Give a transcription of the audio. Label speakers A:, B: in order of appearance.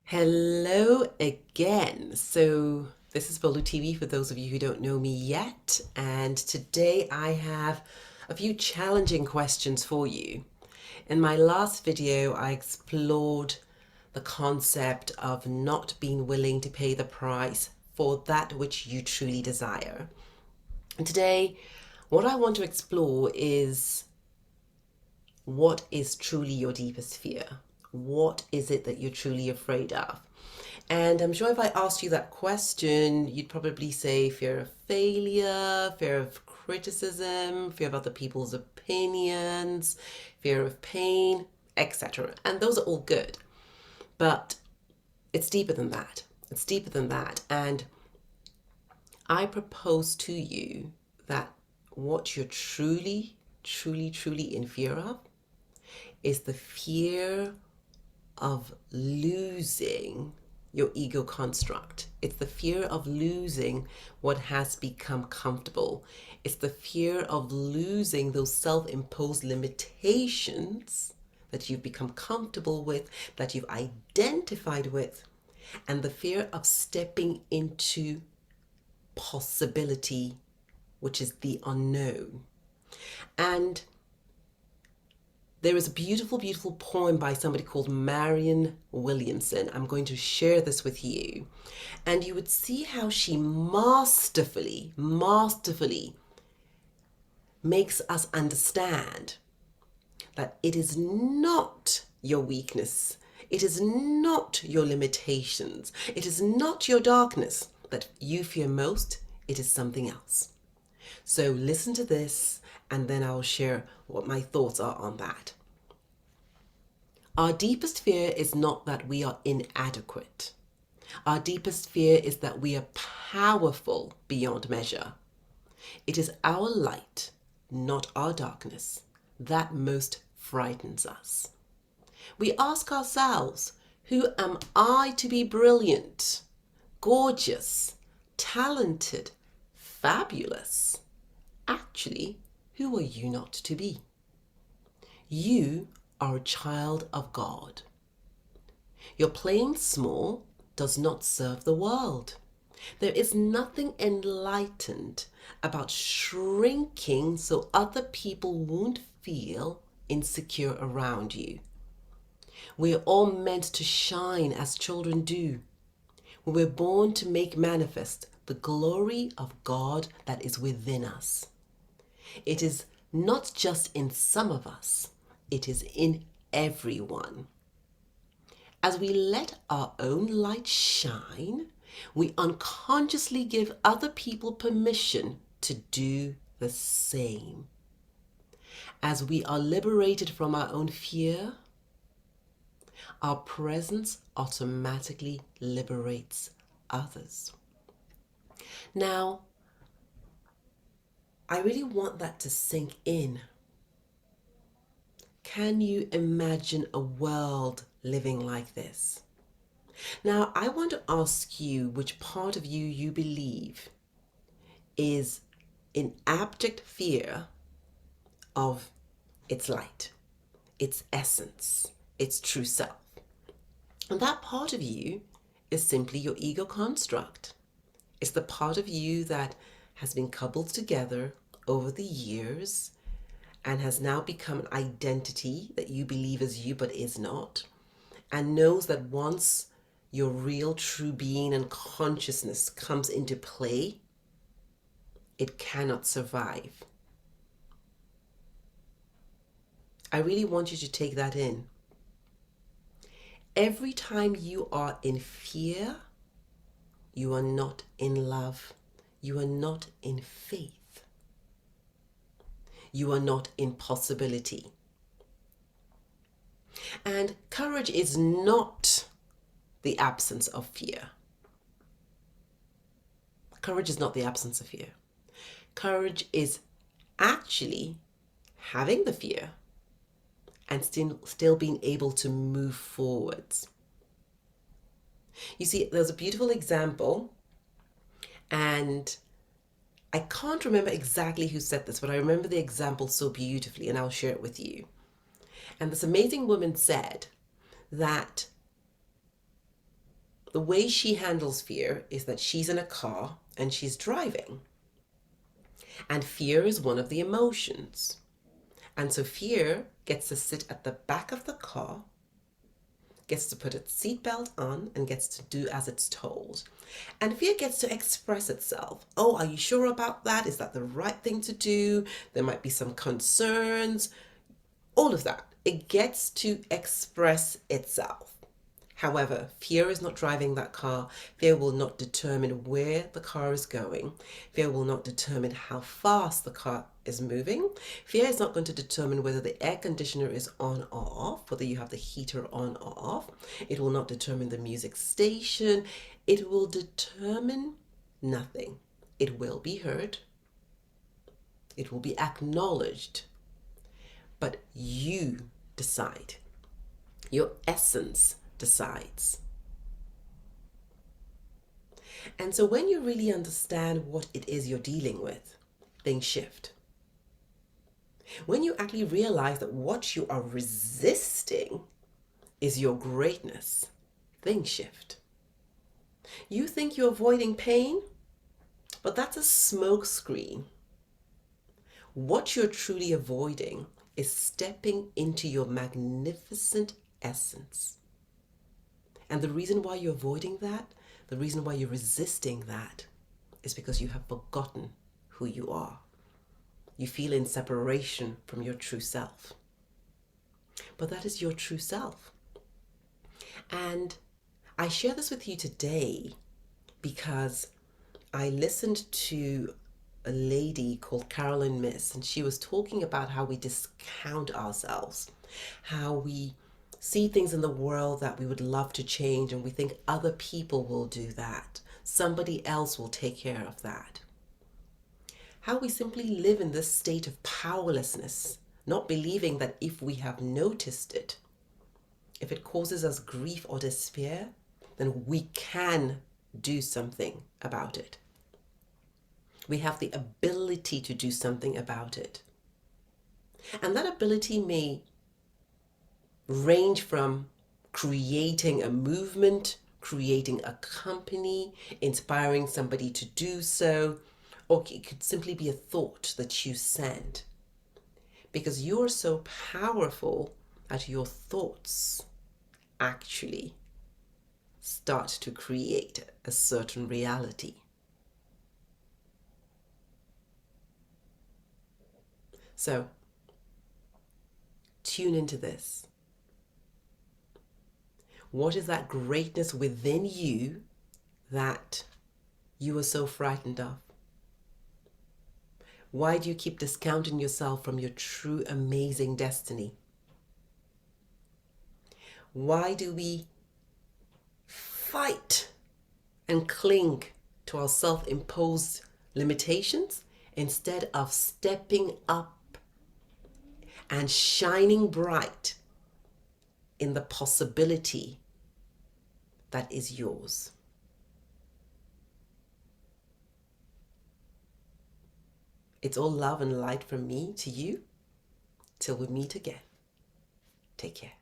A: Hello again. So this is Bolutiwi for those of you who don't know me yet. And today I have a few challenging questions for you. In my last video, I explored the concept of not being willing to pay the price for that which you truly desire. And today, what I want to explore is what is truly your deepest fear? What is it that you're truly afraid of? And I'm sure if I asked you that question, you'd probably say fear of failure, fear of criticism, fear of other people's opinions, fear of pain, etc. And those are all good. But it's deeper than that. It's deeper than that. And I propose to you that what you're truly, truly, truly in fear of is the fear of losing your ego construct. It's the fear of losing what has become comfortable. It's the fear of losing those self-imposed limitations that you've become comfortable with, that you've identified with, and the fear of stepping into possibility, which is the unknown. And there is a beautiful, beautiful poem by somebody called Marianne Williamson. I'm going to share this with you. And you would see how she masterfully makes us understand that it is not your weakness. It is not your limitations. It is not your darkness that you fear most. It is something else. So listen to this, and then I'll share what my thoughts are on that. Our deepest fear is not that we are inadequate. Our deepest fear is that we are powerful beyond measure. It is our light, not our darkness, that most frightens us. We ask ourselves, who am I to be brilliant, gorgeous, talented, fabulous? Actually, who are you not to be? You are a child of God. Your playing small does not serve the world. There is nothing enlightened about shrinking so other people won't feel insecure around you. We are all meant to shine as children do. We were born to make manifest the glory of God that is within us. It is not just in some of us, it is in everyone. As we let our own light shine, we unconsciously give other people permission to do the same. As we are liberated from our own fear, our presence automatically liberates others. Now, I really want that to sink in. Can you imagine a world living like this? Now, I want to ask you which part of you believe is in abject fear of its light, its essence, its true self. And that part of you is simply your ego construct. It's the part of you that has been coupled together over the years and has now become an identity that you believe is you but is not, and knows that once your real true being and consciousness comes into play, it cannot survive. I really want you to take that in. Every time you are in fear, you are not in love. You are not in faith. You are not in possibility. And courage is not the absence of fear. Courage is not the absence of fear. Courage is actually having the fear and still being able to move forwards. You see, there's a beautiful example, and I can't remember exactly who said this, but I remember the example so beautifully, and I'll share it with you. And this amazing woman said that The way she handles fear is that she's in a car and she's driving. And fear is one of the emotions. And so fear gets to sit at the back of the car, gets to put its seatbelt on, and gets to do as it's told. And fear gets to express itself. Oh, are you sure about that? Is that the right thing to do? There might be some concerns. All of that. It gets to express itself. However, fear is not driving that car. Fear will not determine where the car is going. Fear will not determine how fast the car is moving. Fear is not going to determine whether the air conditioner is on or off, whether you have the heater on or off. It will not determine the music station. It will determine nothing. It will be heard. It will be acknowledged. But you decide. Your essence decides. And so when you really understand what it is you're dealing with, things shift. When you actually realize that what you are resisting is your greatness, things shift. You think you're avoiding pain, but that's a smoke screen. What you're truly avoiding is stepping into your magnificent essence. And the reason why you're avoiding that, the reason why you're resisting that, is because you have forgotten who you are. You feel in separation from your true self. But that is your true self. And I share this with you today because I listened to a lady called Carolyn Miss, and she was talking about how we discount ourselves, how we see things in the world that we would love to change, and we think other people will do that. Somebody else will take care of that. How we simply live in this state of powerlessness, not believing that if we have noticed it, if it causes us grief or despair, then we can do something about it. We have the ability to do something about it. And that ability may range from creating a movement, creating a company, inspiring somebody to do so, or it could simply be a thought that you send. Because you are so powerful that your thoughts actually start to create a certain reality. So, tune into this. What is that greatness within you that you are so frightened of? Why do you keep discounting yourself from your true amazing destiny? Why do we fight and cling to our self-imposed limitations instead of stepping up and shining bright in the possibility that is yours? It's all love and light from me to you. Till we meet again. Take care.